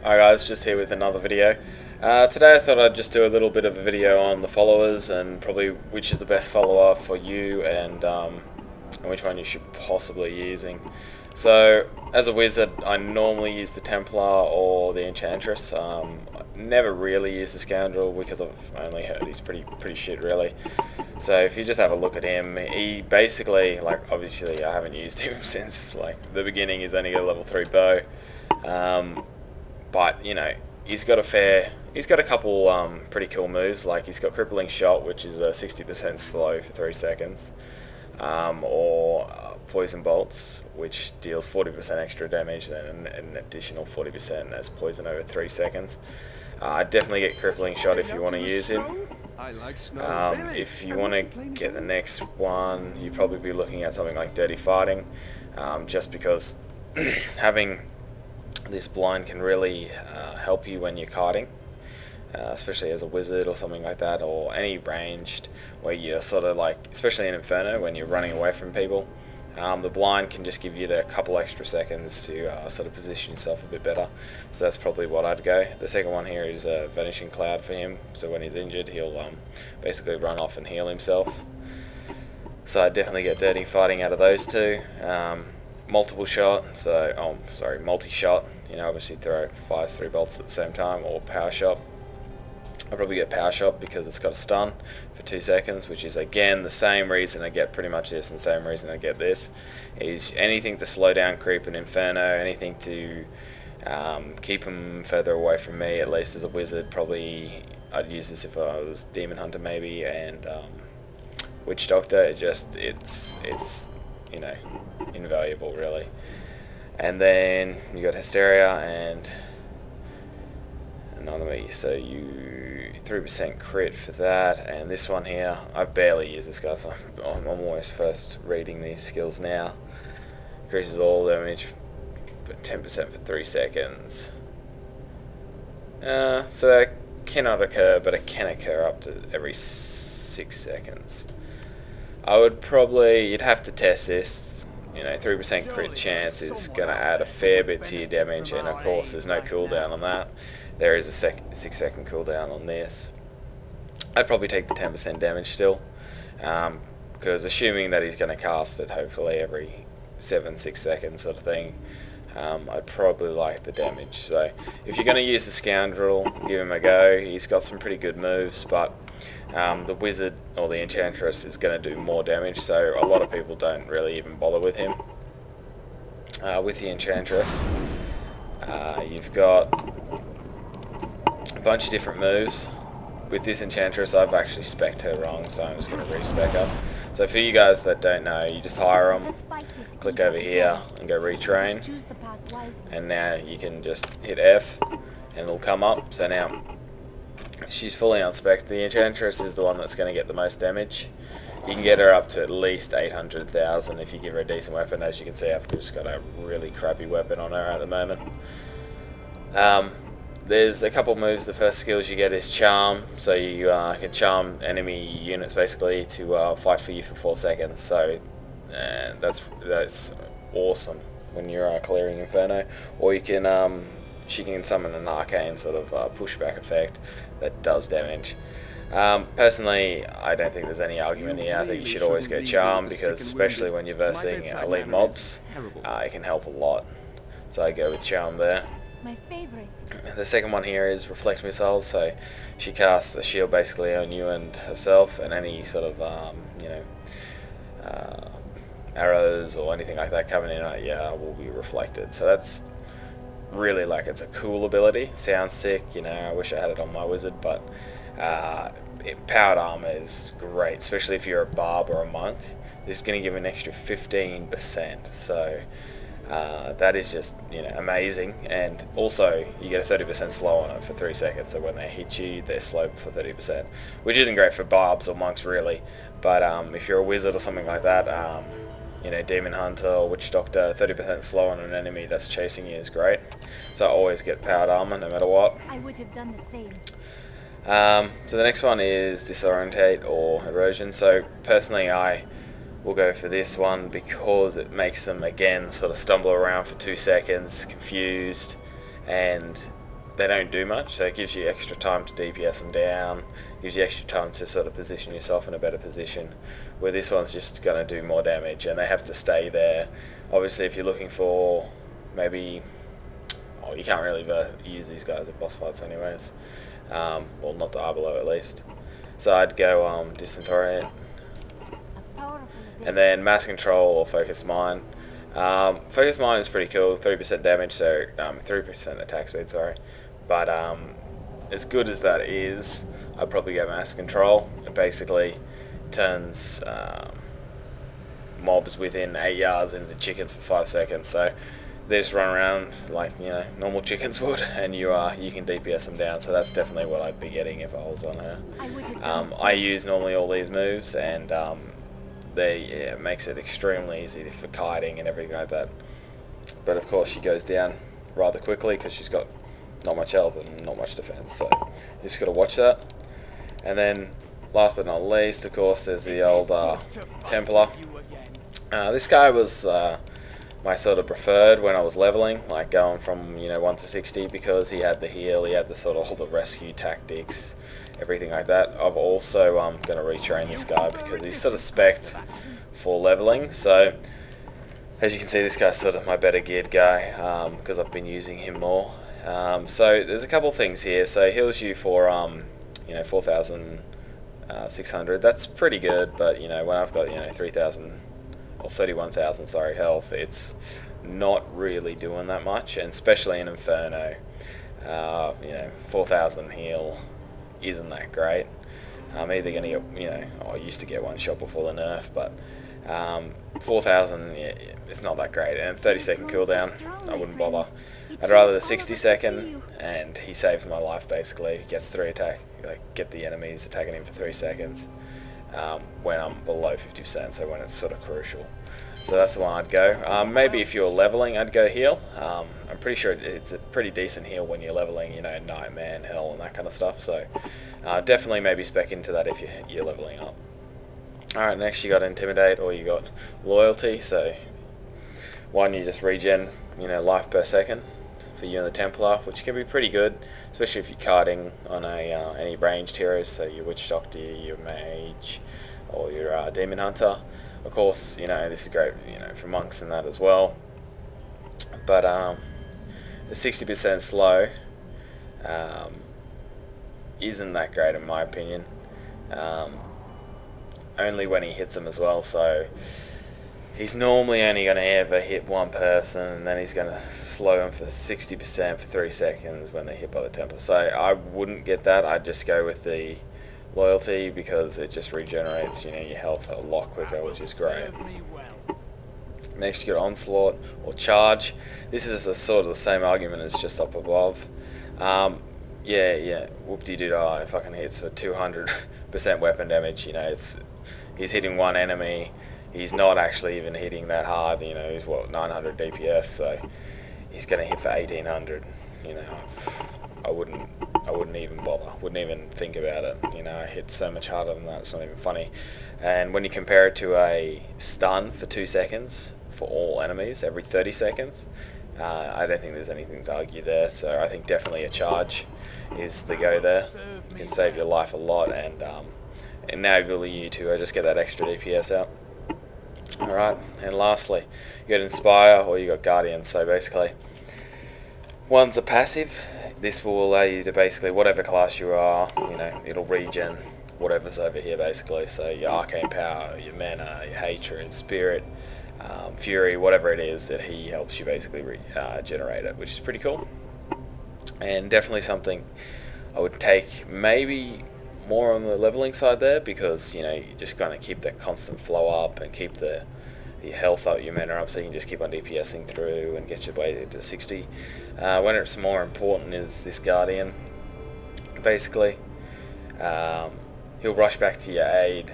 Hi guys, just here with another video. Today I thought I'd just do a little bit of a video on the followers and probably which is the best follower for you and which one you should possibly be using. So as a wizard I normally use the Templar or the Enchantress. I never really use the Scoundrel because I've only heard he's pretty shit really. So if you just have a look at him, he basically, like, obviously I haven't used him since like the beginning. He's only got a level 3 bow. But, you know, he's got a couple pretty cool moves, like he's got Crippling Shot, which is a 60% slow for 3 seconds, or Poison Bolts, which deals 40% extra damage, then an additional 40% as poison over 3 seconds. Definitely get Crippling Shot if you want to use him. If you want to get the next one, you'd probably be looking at something like Dirty Fighting, just because having this blind can really help you when you're kiting, especially as a wizard or something like that, or any ranged where you're sort of like, especially in Inferno when you're running away from people. The blind can just give you the couple extra seconds to sort of position yourself a bit better, so that's probably what I'd go. The second one here is Vanishing Cloud for him, so when he's injured he'll basically run off and heal himself. So I'd definitely get Dirty Fighting out of those two. Multiple Shot, so multi-shot, you know, obviously fires 3 bolts at the same time, or Power Shot. I'll probably get Power Shot because it's got a stun for 2 seconds, which is again the same reason I get pretty much this and the same reason I get this. Is anything to slow down creep and Inferno, anything to keep him further away from me, at least as a wizard. Probably I'd use this if I was Demon Hunter maybe, and Witch Doctor. It's you know, invaluable really. And then you got Hysteria and Anonymity, so you 3% crit for that. And this one here, I barely use this guy, so I'm almost first reading these skills now. Increases all damage, but 10% for 3 seconds. So that cannot occur, but it can occur up to every 6 seconds. I would probably, you'd have to test this. You know, 3% crit chance is going to add a fair bit to your damage, and of course there's no cooldown on that. There is a 6 second cooldown on this. I'd probably take the 10% damage still, because assuming that he's going to cast it hopefully every 6 seconds sort of thing, I'd probably like the damage. So if you're going to use the Scoundrel, give him a go. He's got some pretty good moves, but the Wizard or the Enchantress is going to do more damage, so a lot of people don't really even bother with him. With the Enchantress, you've got a bunch of different moves. With this Enchantress, I've actually spec'd her wrong, so I'm just going to re-spec her. So for you guys that don't know, you just hire them, click over here and go retrain, and now you can just hit F and it'll come up. So now she's fully unspec'd. The Enchantress is the one that's going to get the most damage. You can get her up to at least 800,000 if you give her a decent weapon. As you can see, I've just got a really crappy weapon on her at the moment. There's a couple moves. The first skills you get is Charm, so you can charm enemy units basically to fight for you for 4 seconds. So that's awesome when you're clearing Inferno. Or you can she can summon an arcane sort of pushback effect that does damage. Personally, I don't think there's any argument here. I think you should always go Charm, because especially when you're versing elite mobs, it can help a lot. So I go with Charm there. My favorite. The second one here is Reflect Missiles, so she casts a shield basically on you and herself, and any sort of you know, arrows or anything like that coming in at you will be reflected. So that's really, like, it's a cool ability. Sounds sick, you know. I wish I had it on my wizard, but powered armor is great, especially if you're a barb or a monk. This is going to give an extra 15%, so that is just, you know, amazing. And also you get a 30% slow on it for 3 seconds, so when they hit you they're slow for 30%, which isn't great for barbs or monks really, but if you're a wizard or something like that, you know, Demon Hunter or Witch Doctor, 30% slow on an enemy that's chasing you is great. So I always get powered armor no matter what. I would have done the same. So the next one is Disorientate or Erosion. So personally I we'll go for this one because it makes them again sort of stumble around for 2 seconds, confused, and they don't do much, so it gives you extra time to DPS them down, gives you extra time to sort of position yourself in a better position, where this one's just going to do more damage, and they have to stay there. Obviously, if you're looking for maybe, you can't really use these guys at boss fights anyways, well, not Diablo at least, so I'd go Disintegrate, and then Mass Control or Focus Mine. Focus Mine is pretty cool, 3% damage, so 3% attack speed, sorry. But as good as that is, I'd probably go Mass Control. It basically turns mobs within 8 yards into chickens for 5 seconds. So they just run around like, you know, normal chickens would, and you can DPS them down. So that's definitely what I'd be getting if I was on her. I use normally all these moves, and it makes it extremely easy for kiting and everything like that. But of course she goes down rather quickly because she's got not much health and not much defense, so you just got to watch that. And then last but not least, of course, there's the old Templar. This guy was my sort of preferred when I was leveling, like going from 1 to 60, because he had the heal, he had the sort of all the rescue tactics, everything like that. I've also going to retrain this guy because he's sort of spec'd for leveling. So as you can see, this guy's sort of my better geared guy because I've been using him more. So there's a couple things here. So he heals you for 4,600. That's pretty good, but when I've got 3,000 or 31,000 sorry health, it's not really doing that much, and especially in Inferno, 4,000 heal isn't that great. I'm either going to get, I used to get one shot before the nerf, but 4,000, it's not that great, and 30-second cooldown, I wouldn't bother. I'd rather the 60-second, and he saves my life basically. Gets 3 attack, get the enemies attacking him for 3 seconds when I'm below 50%, so when it's sort of crucial. So that's the one I'd go. Maybe if you're leveling, I'd go heal. I'm pretty sure it's a pretty decent heal when you're leveling, Nightman, Hell, and that kind of stuff. So definitely maybe spec into that if you're leveling up. Alright, next you got Intimidate, or you got Loyalty. So one, you just regen, life per second for you and the Templar, which can be pretty good, especially if you're carding on any ranged heroes, so your Witch Doctor, your Mage, or your Demon Hunter. Of course, this is great, for monks and that as well. But the 60% slow isn't that great in my opinion. Only when he hits them as well, so he's normally only going to ever hit one person, and then he's going to slow them for 60% for 3 seconds when they're hit by the Templar. So I wouldn't get that. I'd just go with the Loyalty because it just regenerates your health a lot quicker, which is great. Next you got Onslaught or Charge. This is sort of the same argument as just up above. Whoop-de-doo-dah, it fucking hits for 200% weapon damage. He's hitting one enemy. He's not actually even hitting that hard. He's 900 DPS, so he's going to hit for 1,800. I wouldn't even bother. Wouldn't even think about it. I hit so much harder than that. It's not even funny. And when you compare it to a stun for 2 seconds for all enemies every 30 seconds, I don't think there's anything to argue there. So I think definitely a Charge is the go there. It can save your life a lot, and enable you to just get that extra DPS out. Alright, and lastly, you got Inspire or you got Guardian. So basically, one's a passive. This will allow you to basically, whatever class you are, it'll regen whatever's over here basically. So your Arcane Power, your Mana, your Hatred, Spirit, Fury, whatever it is, that he helps you basically generate it, which is pretty cool. And definitely something I would take maybe more on the leveling side there, because you're just going to keep that constant flow up and keep your health up, your mana up, so you can just keep on DPSing through and get your way to 60. When it's more important is this Guardian. Basically, he'll rush back to your aid,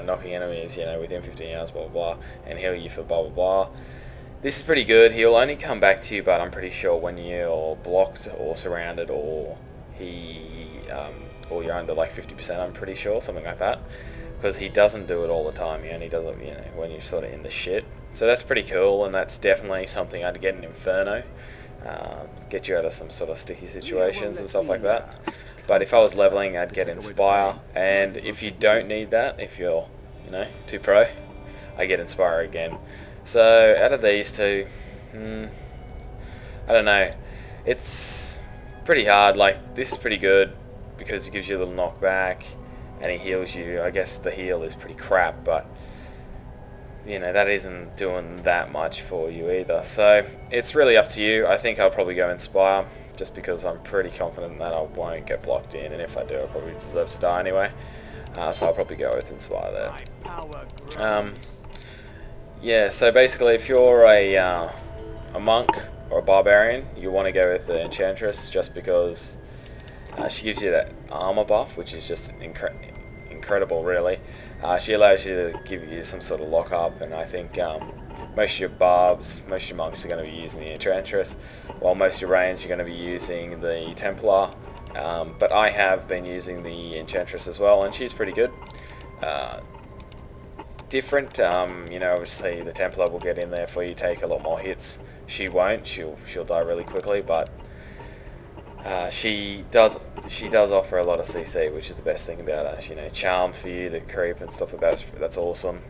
knocking enemies within 15 yards, blah blah blah, and heal you for blah blah blah. This is pretty good. He'll only come back to you, but I'm pretty sure when you're blocked or surrounded, or or you're under like 50%, I'm pretty sure, something like that, because he doesn't do it all the time. He only does it when you're sort of in the shit. So that's pretty cool, and that's definitely something I'd get in Inferno. get you out of some sort of sticky situations and stuff like that. But if I was leveling, I'd get Inspire, and if you don't need that, if you're, you know, too pro, I get Inspire again. So out of these two, I don't know, it's pretty hard. Like, this is pretty good because it gives you a little knockback and he heals you. I guess the heal is pretty crap, but you know, that isn't doing that much for you either. So it's really up to you. I think I'll probably go Inspire, just because I'm pretty confident that I won't get blocked in, and if I do, I probably deserve to die anyway. So I'll probably go with Inspire there. Yeah, so basically if you're a monk or a barbarian, you want to go with the Enchantress, just because she gives you that armor buff, which is just incredible really. She allows you to give you some sort of lockup, and I think most of your barbs, most of your monks are going to be using the Enchantress, while most of your range are going to be using the Templar. But I have been using the Enchantress as well, and she's pretty good. Different, you know, obviously the Templar will get in there for you, take a lot more hits. She won't. She'll die really quickly, but she does offer a lot of CC, which is the best thing about her. You know, charm for you, the creep and stuff like that. That's awesome.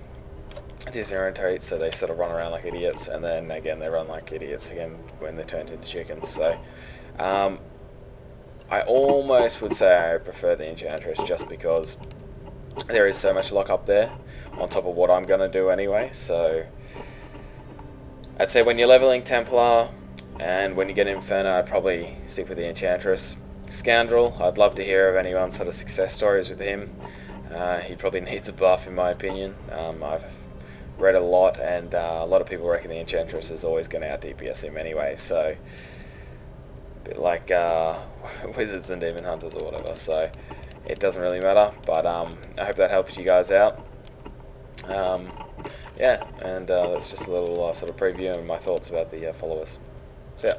Disorientate, so they sort of run around like idiots, and then again they run like idiots again when they're turned into chickens. So I almost would say I prefer the Enchantress, just because there is so much luck up there on top of what I'm going to do anyway. So I'd say when you're leveling Templar and when you get Inferno, I'd probably stick with the Enchantress. Scoundrel, I'd love to hear of anyone's sort of success stories with him. He probably needs a buff in my opinion. I've read a lot, and a lot of people reckon the Enchantress is always going to out DPS him anyway, so a bit like Wizards and Demon Hunters or whatever, so it doesn't really matter. But I hope that helps you guys out. Yeah, and that's just a little sort of preview and my thoughts about the followers. So yeah.